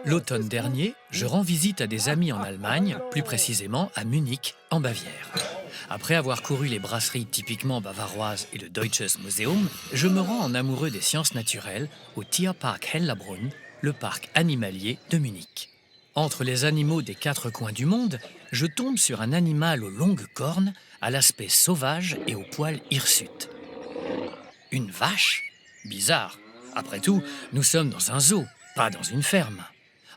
L'automne dernier, je rends visite à des amis en Allemagne, plus précisément à Munich, en Bavière. Après avoir couru les brasseries typiquement bavaroises et le Deutsches Museum, je me rends en amoureux des sciences naturelles au Tierpark Hellerbrunn, le parc animalier de Munich. Entre les animaux des quatre coins du monde, je tombe sur un animal aux longues cornes, à l'aspect sauvage et au poil hirsute. Une vache? Bizarre. Après tout, nous sommes dans un zoo, pas dans une ferme.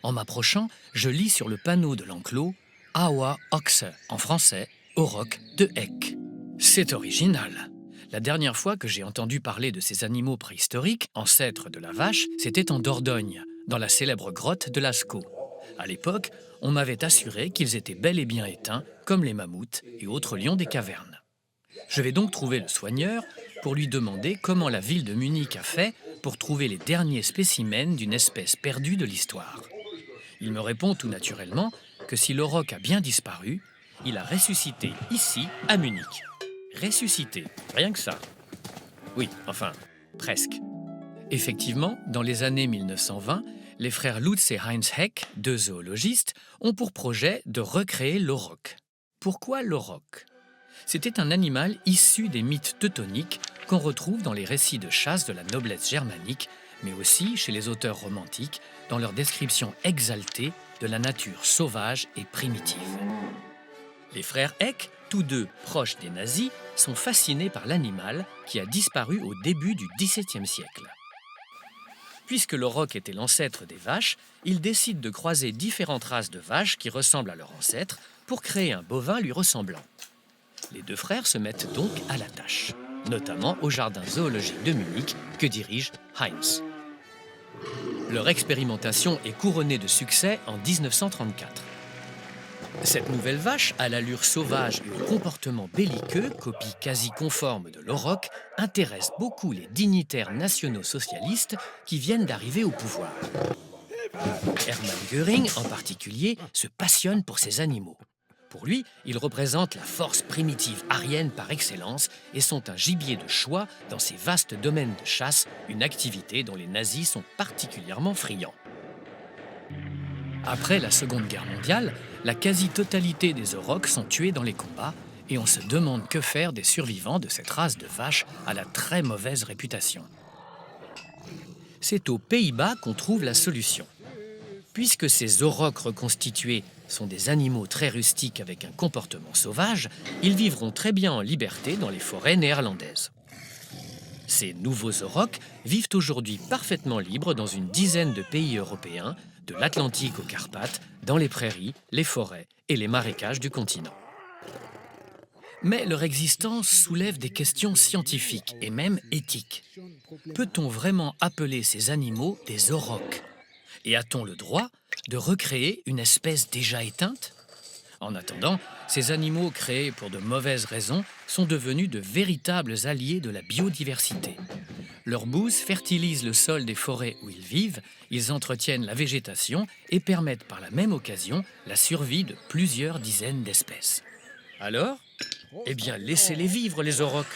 En m'approchant, je lis sur le panneau de l'enclos Aua Ochse, en français, auroch de Heck. C'est original. La dernière fois que j'ai entendu parler de ces animaux préhistoriques, ancêtres de la vache, c'était en Dordogne, dans la célèbre grotte de Lascaux. À l'époque, on m'avait assuré qu'ils étaient bel et bien éteints, comme les mammouths et autres lions des cavernes. Je vais donc trouver le soigneur pour lui demander comment la ville de Munich a fait pour trouver les derniers spécimens d'une espèce perdue de l'histoire. Il me répond tout naturellement que si l'auroch a bien disparu, il a ressuscité ici, à Munich. Ressuscité, rien que ça. Oui, enfin, presque. Effectivement, dans les années 1920, les frères Lutz et Heinz Heck, deux zoologistes, ont pour projet de recréer l'auroch. Pourquoi l'auroch ? C'était un animal issu des mythes teutoniques qu'on retrouve dans les récits de chasse de la noblesse germanique, mais aussi chez les auteurs romantiques dans leur description exaltée de la nature sauvage et primitive. Les frères Heck, tous deux proches des nazis, sont fascinés par l'animal qui a disparu au début du XVIIe siècle. Puisque l'auroch était l'ancêtre des vaches, ils décident de croiser différentes races de vaches qui ressemblent à leur ancêtre pour créer un bovin lui ressemblant. Les deux frères se mettent donc à la tâche, notamment au jardin zoologique de Munich que dirige Heinz. Leur expérimentation est couronnée de succès en 1934. Cette nouvelle vache, à l'allure sauvage et au comportement belliqueux, copie quasi conforme de l'auroch, intéresse beaucoup les dignitaires nationaux-socialistes qui viennent d'arriver au pouvoir. Hermann Göring, en particulier, se passionne pour ces animaux. Pour lui, ils représentent la force primitive aryenne par excellence et sont un gibier de choix dans ces vastes domaines de chasse, une activité dont les nazis sont particulièrement friands. Après la Seconde Guerre mondiale, la quasi-totalité des aurochs sont tués dans les combats et on se demande que faire des survivants de cette race de vaches à la très mauvaise réputation. C'est aux Pays-Bas qu'on trouve la solution. Puisque ces aurochs reconstitués sont des animaux très rustiques avec un comportement sauvage, ils vivront très bien en liberté dans les forêts néerlandaises. Ces nouveaux aurochs vivent aujourd'hui parfaitement libres dans une dizaine de pays européens, de l'Atlantique aux Carpates, dans les prairies, les forêts et les marécages du continent. Mais leur existence soulève des questions scientifiques et même éthiques. Peut-on vraiment appeler ces animaux des aurochs ? Et a-t-on le droit de recréer une espèce déjà éteinte ? En attendant, ces animaux créés pour de mauvaises raisons sont devenus de véritables alliés de la biodiversité. Leurs bouses fertilisent le sol des forêts où ils vivent, ils entretiennent la végétation et permettent par la même occasion la survie de plusieurs dizaines d'espèces. Alors ? Eh bien, laissez-les vivre, les aurochs.